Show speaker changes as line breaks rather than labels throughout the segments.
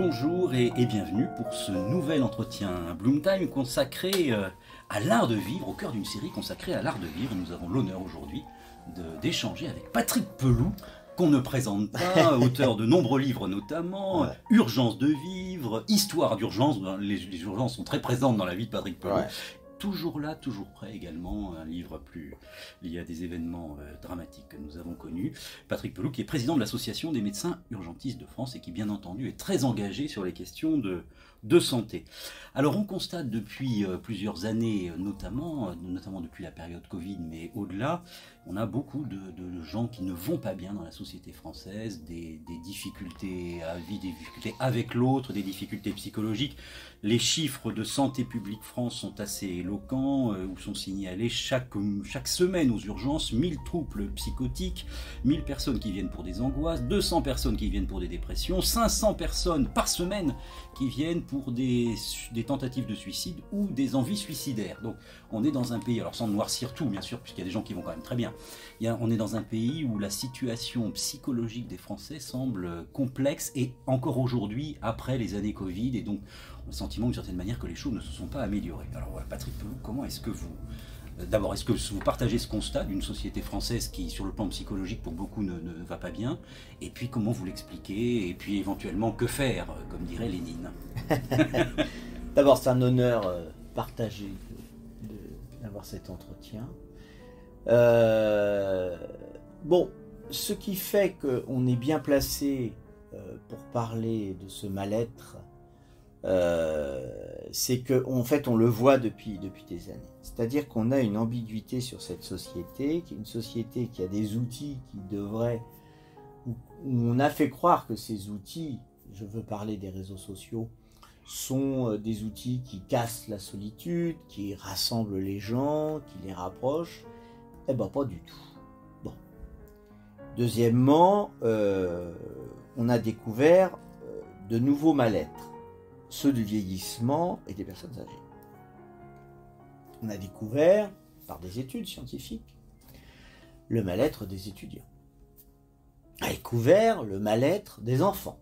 Bonjour et bienvenue pour ce nouvel entretien Bloom Time consacré à l'art de vivre, au cœur d'une série consacrée à l'art de vivre. Nous avons l'honneur aujourd'hui d'échanger avec Patrick Pelloux, qu'on ne présente pas, auteur de nombreux livres notamment, Urgence de vivre, Histoire d'urgence, les urgences sont très présentes dans la vie de Patrick Pelloux. Toujours là, toujours prêt également, un livre plus lié à des événements dramatiques que nous avons connus. Patrick Pelloux qui est président de l'Association des médecins urgentistes de France et qui bien entendu est très engagé sur les questions de santé. Alors on constate depuis plusieurs années, notamment depuis la période Covid, mais au-delà, on a beaucoup de gens qui ne vont pas bien dans la société française, des difficultés à vivre, des difficultés avec l'autre, des difficultés psychologiques. Les chiffres de Santé publique France sont assez éloquents, où sont signalés chaque semaine aux urgences 1000 troubles psychotiques, 1000 personnes qui viennent pour des angoisses, 200 personnes qui viennent pour des dépressions, 500 personnes par semaine qui viennent pour des tentatives de suicide ou des envies suicidaires. Donc on est dans un pays, alors sans noircir tout bien sûr, puisqu'il y a des gens qui vont quand même très bien, on est dans un pays où la situation psychologique des Français semble complexe et encore aujourd'hui, après les années Covid, et donc on a le sentiment d'une certaine manière que les choses ne se sont pas améliorées. Alors voilà, Patrick Pelloux, comment est-ce que vous... D'abord, est-ce que vous partagez ce constat d'une société française qui, sur le plan psychologique, pour beaucoup, ne va pas bien? Et puis, comment vous l'expliquez? Et puis, éventuellement, que faire, comme dirait Lénine?
D'abord, c'est un honneur partagé d'avoir cet entretien. Bon, ce qui fait qu'on est bien placé pour parler de ce mal-être, c'est qu'en fait on le voit depuis des années. C'est-à-dire qu'on a une ambiguïté sur cette société, qui est une société qui a des outils qui devraient... où on a fait croire que ces outils, je veux parler des réseaux sociaux, sont des outils qui cassent la solitude, qui rassemblent les gens, qui les rapprochent. Eh ben pas du tout. Bon. Deuxièmement, on a découvert de nouveaux mal-être, ceux du vieillissement et des personnes âgées. On a découvert, par des études scientifiques, le mal-être des étudiants. On a découvert le mal-être des enfants,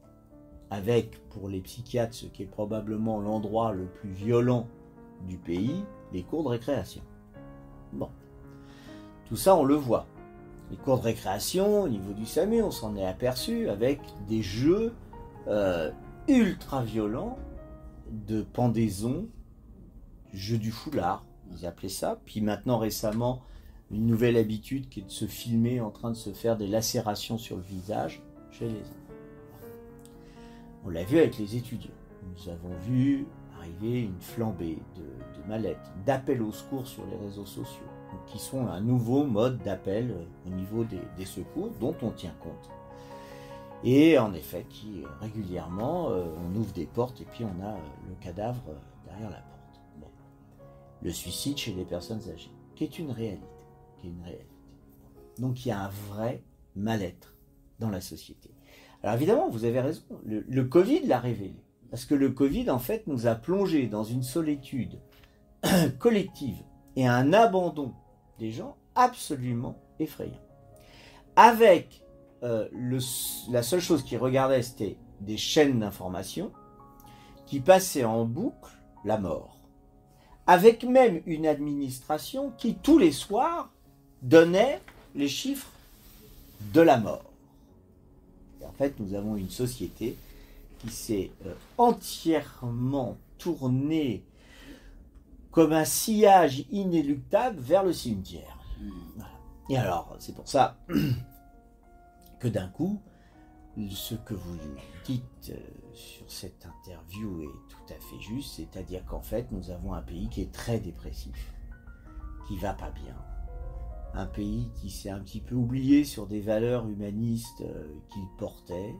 avec, pour les psychiatres, ce qui est probablement l'endroit le plus violent du pays, les cours de récréation. Bon. Tout ça, on le voit. Les cours de récréation, au niveau du SAMU, on s'en est aperçu avec des jeux ultra violents de pendaison, jeu du foulard, ils appelaient ça. Puis maintenant, récemment, une nouvelle habitude qui est de se filmer en train de se faire des lacérations sur le visage chez les enfants. On l'a vu avec les étudiants. Nous avons vu arriver une flambée de mal-être, d'appels au secours sur les réseaux sociaux, qui sont un nouveau mode d'appel au niveau des secours dont on tient compte. Et en effet, qui régulièrement, on ouvre des portes et puis on a le cadavre derrière la porte. Bon. Le suicide chez les personnes âgées, qui est une réalité. Donc il y a un vrai mal-être dans la société. Alors évidemment, vous avez raison, le Covid l'a révélé. Parce que le Covid, en fait, nous a plongé dans une solitude collective et un abandon des gens absolument effrayant. Avec la seule chose qu'ils regardaient, c'était des chaînes d'information qui passaient en boucle la mort. Avec même une administration qui, tous les soirs, donnait les chiffres de la mort. Et en fait, nous avons une société qui s'est entièrement tournée comme un sillage inéluctable vers le cimetière. Voilà. Et alors, c'est pour ça que d'un coup, ce que vous dites sur cette interview est tout à fait juste, c'est-à-dire qu'en fait, nous avons un pays qui est très dépressif, qui va pas bien, un pays qui s'est un petit peu oublié sur des valeurs humanistes qu'il portait,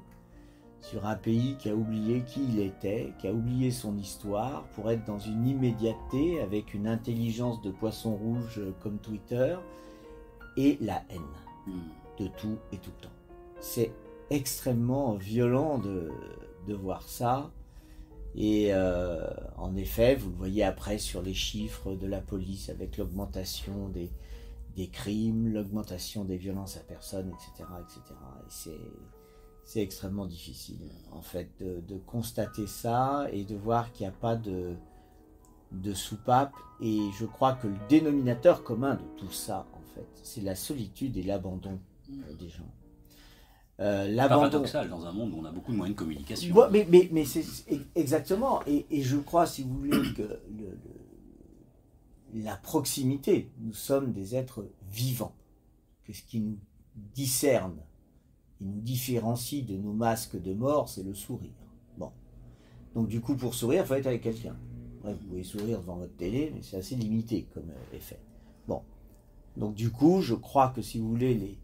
sur un pays qui a oublié qui il était, qui a oublié son histoire pour être dans une immédiateté avec une intelligence de poisson rouge comme Twitter et la haine de tout et tout le temps. C'est extrêmement violent de voir ça et en effet, vous le voyez après sur les chiffres de la police avec l'augmentation des crimes, l'augmentation des violences à personnes, etc. etc. Et c'est extrêmement difficile, en fait, de constater ça et de voir qu'il n'y a pas de soupape. Et je crois que le dénominateur commun de tout ça, en fait, c'est la solitude et l'abandon des gens.
Paradoxal dans un monde où on a beaucoup de moyens de communication.
Ouais, mais c'est exactement. Et je crois, si vous voulez, que la proximité, nous sommes des êtres vivants, que ce qui nous discerne, qui nous différencie de nos masques de mort, c'est le sourire. Bon. Donc du coup, pour sourire, il faut être avec quelqu'un. Ouais, vous pouvez sourire devant votre télé, mais c'est assez limité comme effet. Bon. Donc du coup, je crois que si vous voulez,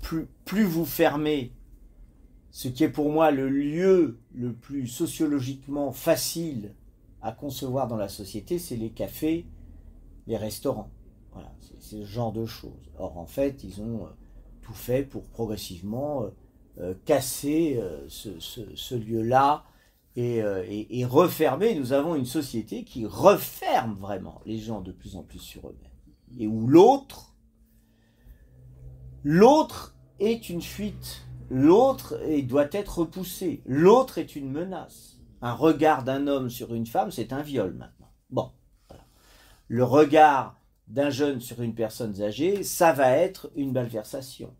plus vous fermez ce qui est pour moi le lieu le plus sociologiquement facile à concevoir dans la société, c'est les cafés, les restaurants. Voilà, c'est ce genre de choses. Or, en fait, ils ont tout fait pour progressivement casser ce lieu-là et refermer. Nous avons une société qui referme vraiment les gens de plus en plus sur eux-mêmes. Et où l'autre est une fuite. L'autre doit être repoussé. L'autre est une menace. Un regard d'un homme sur une femme, c'est un viol maintenant. Bon, voilà. Le regard d'un jeune sur une personne âgée, ça va être une malversation.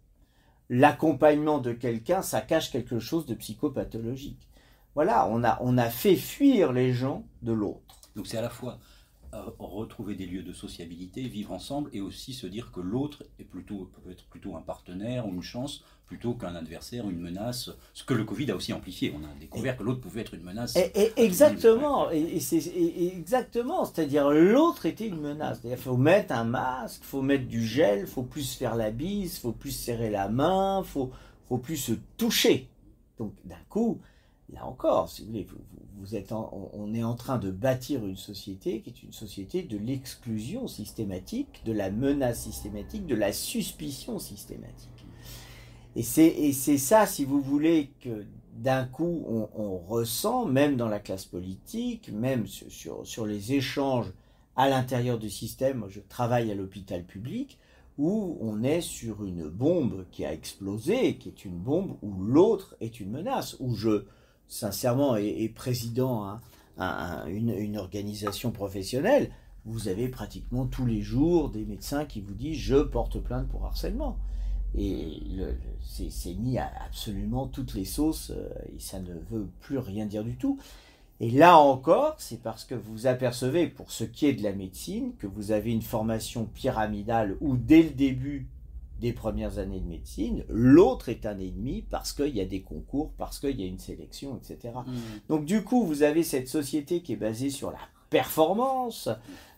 L'accompagnement de quelqu'un, ça cache quelque chose de psychopathologique. Voilà, on a fait fuir les gens de l'autre.
Donc c'est à la fois retrouver des lieux de sociabilité, vivre ensemble, et aussi se dire que l'autre peut être plutôt un partenaire ou une chance, plutôt qu'un adversaire, une menace, ce que le Covid a aussi amplifié. On a découvert que l'autre pouvait être une menace.
Exactement, exactement, c'est-à-dire l'autre était une menace. Il faut mettre un masque, il faut mettre du gel, il faut plus faire la bise, il faut plus serrer la main, il faut plus se toucher. Donc d'un coup, là encore, si vous voulez, on est en train de bâtir une société qui est une société de l'exclusion systématique, de la menace systématique, de la suspicion systématique. Et c'est ça, si vous voulez, que d'un coup on ressent, même dans la classe politique, même sur les échanges à l'intérieur du système. Moi, je travaille à l'hôpital public, où on est sur une bombe qui a explosé, qui est une bombe où l'autre est une menace, où sincèrement, et président une organisation professionnelle, vous avez pratiquement tous les jours des médecins qui vous disent « je porte plainte pour harcèlement ». Et c'est mis à absolument toutes les sauces, et ça ne veut plus rien dire du tout. Et là encore, c'est parce que vous apercevez, pour ce qui est de la médecine, que vous avez une formation pyramidale où dès le début des premières années de médecine, l'autre est un ennemi parce qu'il y a des concours, parce qu'il y a une sélection, etc. Donc du coup, vous avez cette société qui est basée sur la performance,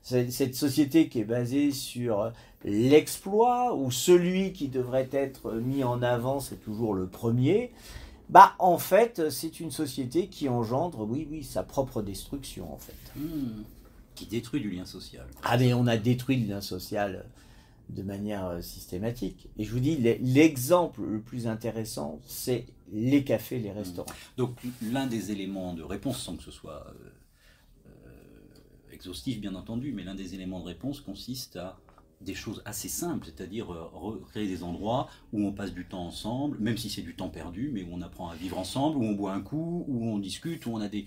cette société qui est basée sur l'exploit, où celui qui devrait être mis en avant, c'est toujours le premier. Bah, en fait, c'est une société qui engendre, oui, sa propre destruction, en fait.
Qui détruit du lien social.
Ah, mais on a détruit le lien social de manière systématique. Et je vous dis, l'exemple le plus intéressant, c'est les cafés, les restaurants.
Donc, l'un des éléments de réponse, sans que ce soit exhaustif, bien entendu, mais l'un des éléments de réponse consiste à des choses assez simples, c'est-à-dire recréer des endroits où on passe du temps ensemble, même si c'est du temps perdu, mais où on apprend à vivre ensemble, où on boit un coup, où on discute, où on a des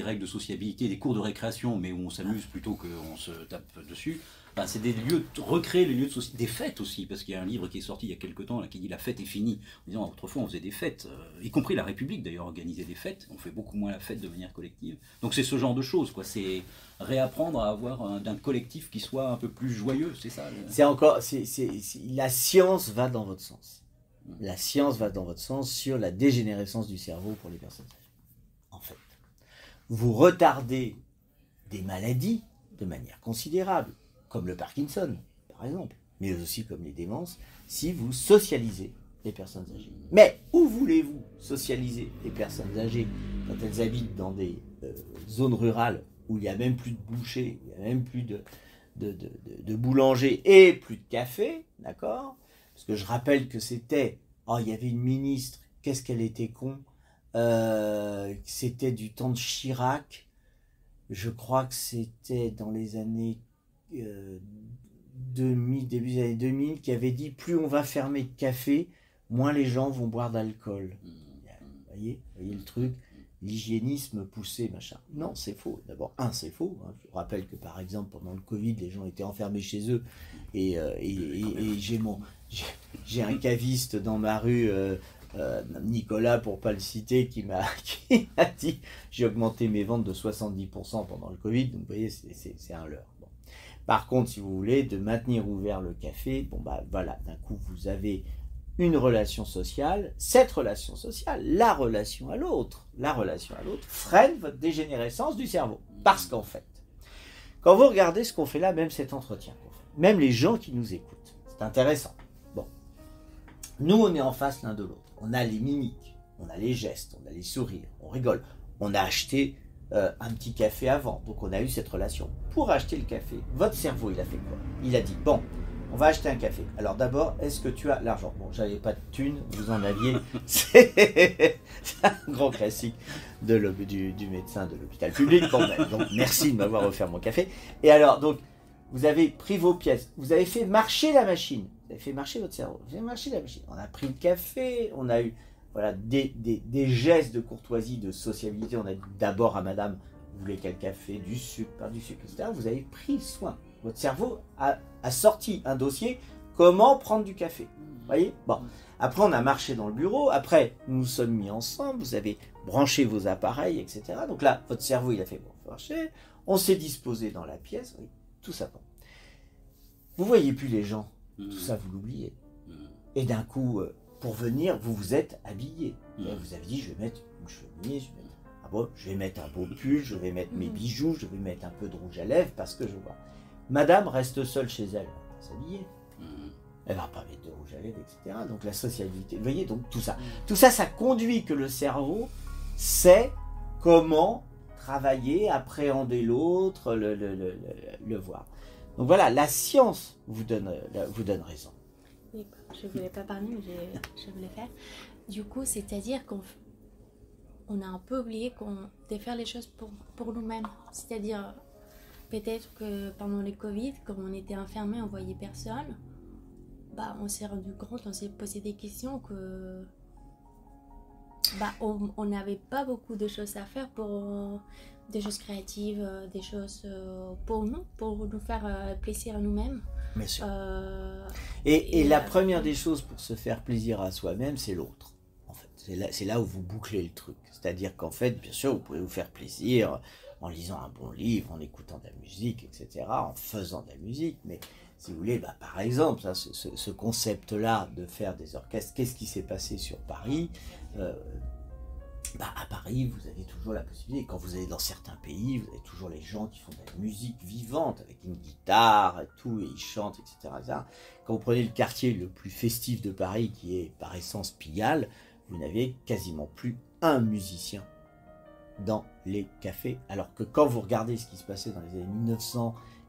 règles de sociabilité, des cours de récréation, mais où on s'amuse plutôt qu'on se tape dessus. Ben, c'est des lieux, recréer les lieux de société, des fêtes aussi, parce qu'il y a un livre qui est sorti il y a quelques temps là, qui dit la fête est finie, en disant autrefois on faisait des fêtes, y compris la République d'ailleurs organisait des fêtes, on fait beaucoup moins la fête de manière collective. Donc c'est ce genre de choses, quoi. C'est réapprendre à avoir un collectif qui soit un peu plus joyeux, c'est ça.
C'est encore, la science va dans votre sens. La science va dans votre sens sur la dégénérescence du cerveau pour les personnes âgées. En fait, vous retardez des maladies de manière considérable, comme le Parkinson, par exemple, mais aussi comme les démences, si vous socialisez les personnes âgées. Mais où voulez-vous socialiser les personnes âgées quand elles habitent dans des zones rurales où il n'y a même plus de bouchers, il n'y a même plus de boulangers et plus de café, d'accord? Parce que je rappelle que il y avait une ministre, qu'est-ce qu'elle était con, c'était du temps de Chirac, je crois que c'était dans les années 2000, début des années 2000, qui avait dit plus on va fermer de café, moins les gens vont boire d'alcool. Voyez le truc, l'hygiénisme poussé, machin. Non, c'est faux. D'abord, c'est faux. Hein. Je vous rappelle que par exemple, pendant le Covid, les gens étaient enfermés chez eux et j'ai un caviste dans ma rue, Nicolas, pour pas le citer, qui m'a dit j'ai augmenté mes ventes de 70% pendant le Covid. Donc vous voyez, c'est un leurre. Bon. Par contre, si vous voulez, de maintenir ouvert le café, bon bah voilà, d'un coup vous avez une relation sociale, cette relation sociale, la relation à l'autre, freine votre dégénérescence du cerveau. Parce qu'en fait, quand vous regardez ce qu'on fait là, même cet entretien qu'on fait, même les gens qui nous écoutent, c'est intéressant. Bon, nous on est en face l'un de l'autre, on a les mimiques, on a les gestes, on a les sourires, on rigole, on a acheté un petit café avant, donc on a eu cette relation. Pour acheter le café, votre cerveau il a fait quoi? Il a dit, bon, on va acheter un café. Alors d'abord, est-ce que tu as l'argent? Bon, j'avais pas de thunes, vous en aviez. C'est un grand classique du médecin de l'hôpital public. Bon, ben, donc merci de m'avoir offert mon café. Et alors, donc, vous avez pris vos pièces, vous avez fait marcher la machine, vous avez fait marcher votre cerveau, vous avez marché la machine. On a pris le café, on a eu voilà, des gestes de courtoisie, de sociabilité. On a dit d'abord à madame, vous voulez quel café, du sucre, pas du sucre, etc. Vous avez pris soin. Votre cerveau a sorti un dossier, comment prendre du café. Vous voyez? Bon. Après, on a marché dans le bureau. Après, nous nous sommes mis ensemble. Vous avez branché vos appareils, etc. Donc là, votre cerveau, il a fait bon, marcher. On s'est disposé dans la pièce. Oui, tout ça. Bon. Vous voyez plus les gens. Tout ça, vous l'oubliez. Et d'un coup, pour venir, vous vous êtes habillé. Vous avez dit, je vais mettre une chemise, je vais mettre un beau pull, je vais mettre mes bijoux, je vais mettre un peu de rouge à lèvres parce que je vois. Madame reste seule chez elle, elle va s'habiller. Elle va pas mettre de rouge à lèvres, etc. Donc la sociabilité, vous voyez, donc tout ça, ça conduit que le cerveau sait comment travailler, appréhender l'autre, le voir. Donc voilà, la science vous donne raison.
Oui, je voulais pas parler, mais je voulais faire. Du coup, c'est-à-dire qu'on a un peu oublié de faire les choses pour nous-mêmes. C'est-à-dire, peut-être que pendant le Covid, comme on était enfermés, on voyait personne, bah, on s'est rendu compte, on s'est posé des questions que bah, on n'avait pas beaucoup de choses à faire pour des choses créatives, des choses pour nous faire plaisir à nous-mêmes.
Bien sûr. Et la première des choses pour se faire plaisir à soi-même, c'est l'autre. En fait, c'est là où vous bouclez le truc. C'est-à-dire qu'en fait, bien sûr, vous pouvez vous faire plaisir en lisant un bon livre, en écoutant de la musique, etc., en faisant de la musique. Mais si vous voulez, bah, par exemple, ça, ce concept-là de faire des orchestres, qu'est-ce qui s'est passé sur Paris? À Paris, vous avez toujours la possibilité, quand vous allez dans certains pays, vous avez toujours les gens qui font de la musique vivante, avec une guitare et tout, et ils chantent, etc. Quand vous prenez le quartier le plus festif de Paris, qui est par essence Pigalle, vous n'avez quasiment plus un musicien dans les cafés, alors que quand vous regardez ce qui se passait dans les années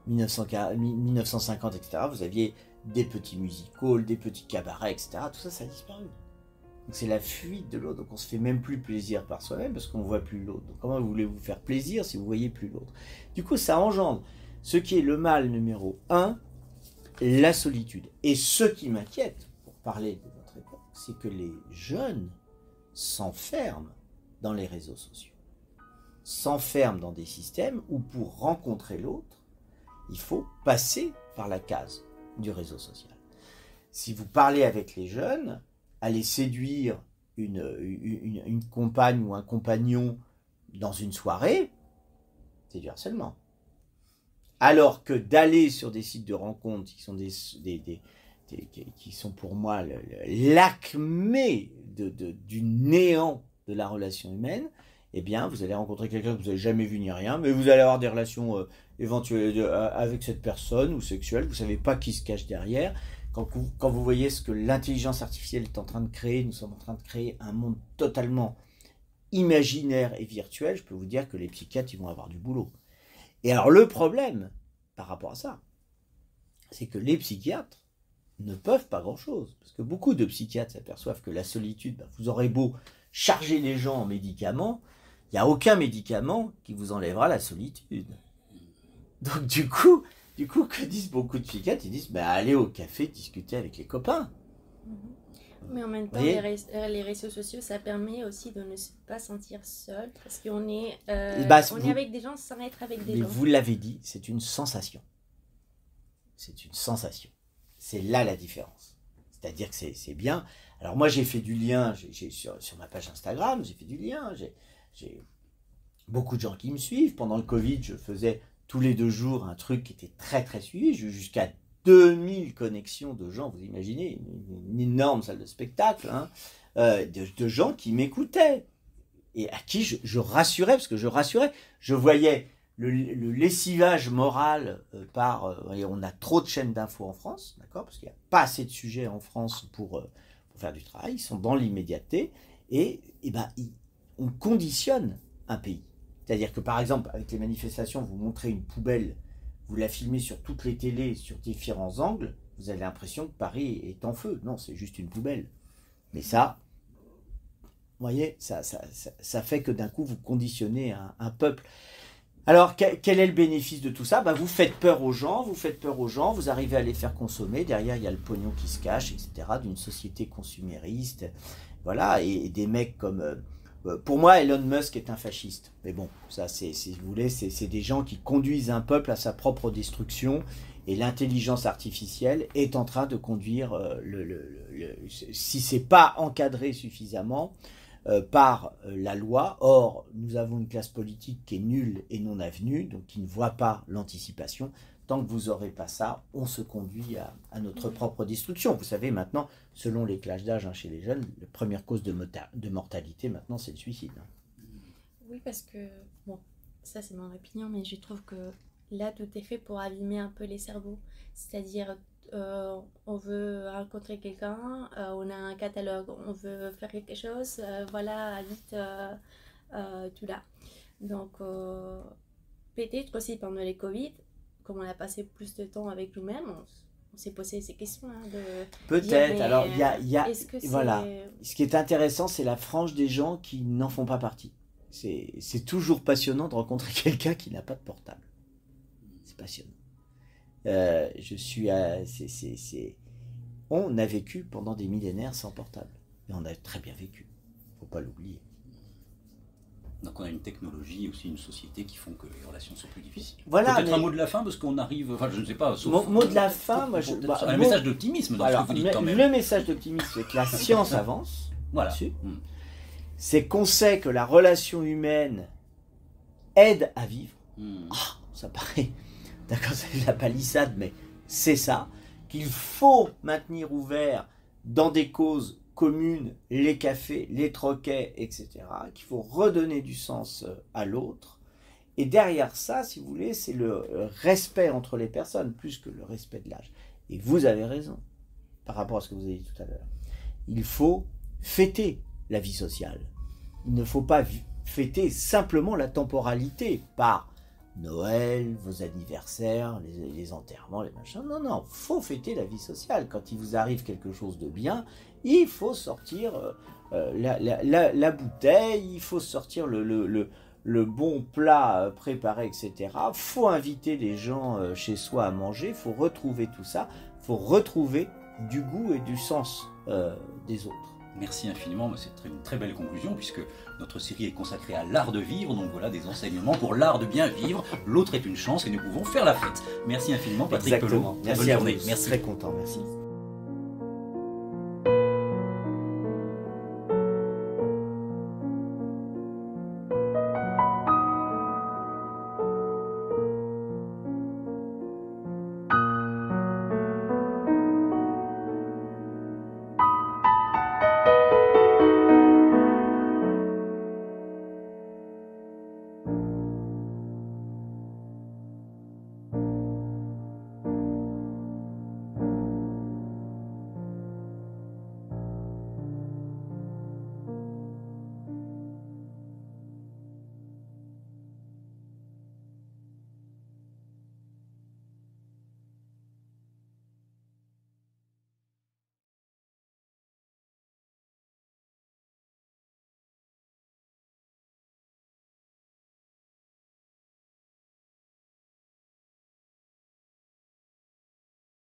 1950, etc., vous aviez des petits music halls, des petits cabarets, etc., tout ça, ça a disparu. Donc c'est la fuite de l'autre, donc on se fait même plus plaisir par soi-même parce qu'on ne voit plus l'autre. Donc comment voulez-vous faire plaisir si vous ne voyez plus l'autre? Du coup, ça engendre ce qui est le mal numéro 1, la solitude. Et ce qui m'inquiète, pour parler de notre époque, c'est que les jeunes s'enferment dans les réseaux sociaux, s'enferment dans des systèmes où pour rencontrer l'autre, il faut passer par la case du réseau social. Si vous parlez avec les jeunes, aller séduire une compagne ou un compagnon dans une soirée, c'est du harcèlement. Alors que d'aller sur des sites de rencontres qui sont, qui sont pour moi l'acmé du néant de la relation humaine, eh bien, vous allez rencontrer quelqu'un que vous n'avez jamais vu ni rien, mais vous allez avoir des relations éventuelles avec cette personne ou sexuelles, vous ne savez pas qui se cache derrière. Quand vous voyez ce que l'intelligence artificielle est en train de créer, nous sommes en train de créer un monde totalement imaginaire et virtuel, je peux vous dire que les psychiatres ils vont avoir du boulot. Et alors le problème par rapport à ça, c'est que les psychiatres ne peuvent pas grand-chose. Parce que beaucoup de psychiatres s'aperçoivent que la solitude, vous aurez beau charger les gens en médicaments, il n'y a aucun médicament qui vous enlèvera la solitude. Donc du coup, que disent beaucoup de psychiatres? Ils disent, allez au café discuter avec les copains.
Mais en même temps,
voyez
les réseaux sociaux, ça permet aussi de ne pas sentir seul, parce qu'on est, on est avec des gens sans être avec des
mais
gens.
vous l'avez dit, c'est une sensation. C'est une sensation. C'est là la différence. C'est-à-dire que c'est bien. Alors moi, j'ai fait du lien sur ma page Instagram, j'ai fait du lien. J'ai beaucoup de gens qui me suivent. Pendant le Covid, je faisais tous les 2 jours un truc qui était très très suivi. J'ai eu jusqu'à 2000 connexions de gens, vous imaginez, une énorme salle de spectacle, hein, de gens qui m'écoutaient et à qui je rassurais, parce que je voyais le lessivage moral on a trop de chaînes d'infos en France, d'accord, parce qu'il n'y a pas assez de sujets en France pour faire du travail, ils sont dans l'immédiateté, et on conditionne un pays. C'est-à-dire que par exemple, avec les manifestations, vous montrez une poubelle, vous la filmez sur toutes les télés, sur différents angles, vous avez l'impression que Paris est en feu. Non, c'est juste une poubelle. Mais ça, vous voyez, ça fait que d'un coup, vous conditionnez un peuple. Alors, quel est le bénéfice de tout ça? Vous faites peur aux gens, vous arrivez à les faire consommer. Derrière, il y a le pognon qui se cache, etc., d'une société consumériste. Voilà, et des mecs comme... Pour moi, Elon Musk est un fasciste. Mais bon, ça, si vous voulez, c'est des gens qui conduisent un peuple à sa propre destruction. Et l'intelligence artificielle est en train de conduire, si ce n'est pas encadré suffisamment par la loi. Or, nous avons une classe politique qui est nulle et non avenue, donc qui ne voit pas l'anticipation. Tant que vous n'aurez pas ça, on se conduit à notre propre destruction. Vous savez, maintenant, selon les classes d'âge chez les jeunes, la première cause de mortalité, maintenant, c'est le suicide.
Oui, parce que, bon, ça c'est mon opinion, mais je trouve que là, tout est fait pour abîmer un peu les cerveaux. C'est-à-dire, on veut rencontrer quelqu'un, on a un catalogue, on veut faire quelque chose, voilà, vite, tout là. Donc, peut-être aussi pendant les Covid, comme on a passé plus de temps avec nous-mêmes, on s'est posé ces questions.
Peut-être. Alors, il y a voilà. Ce qui est intéressant, c'est la frange des gens qui n'en font pas partie. C'est toujours passionnant de rencontrer quelqu'un qui n'a pas de portable. C'est passionnant. On a vécu pendant des millénaires sans portable. Et on a très bien vécu. Il ne faut pas l'oublier.
Donc on a une technologie, aussi une société qui font que les relations sont plus difficiles.
Voilà,
peut-être un mot de la fin, parce qu'on arrive, enfin je ne sais pas, sauf...
Mot de la fin,
un message d'optimisme dans ce que vous dites quand même.
Le message d'optimisme, c'est que la science avance,
voilà.
C'est qu'on sait que la relation humaine aide à vivre. Ça paraît, d'accord, c'est de la palissade, mais c'est ça, qu'il faut maintenir ouvert dans des causes communes, les cafés, les troquets, etc., qu'il faut redonner du sens à l'autre. Et derrière ça, si vous voulez, c'est le respect entre les personnes, plus que le respect de l'âge. Et vous avez raison, par rapport à ce que vous avez dit tout à l'heure. Il faut fêter la vie sociale. Il ne faut pas fêter simplement la temporalité par Noël, vos anniversaires, les enterrements, les machins. Non, non, il faut fêter la vie sociale. Quand il vous arrive quelque chose de bien, il faut sortir la bouteille, il faut sortir le bon plat préparé, etc. Il faut inviter les gens chez soi à manger, il faut retrouver tout ça, il faut retrouver du goût et du sens des autres.
Merci infiniment, c'est une très belle conclusion puisque notre série est consacrée à l'art de vivre, donc voilà des enseignements pour l'art de bien vivre. L'autre est une chance et nous pouvons faire la fête. Merci infiniment Patrick Pelot.
Merci à vous, merci. Très content, merci.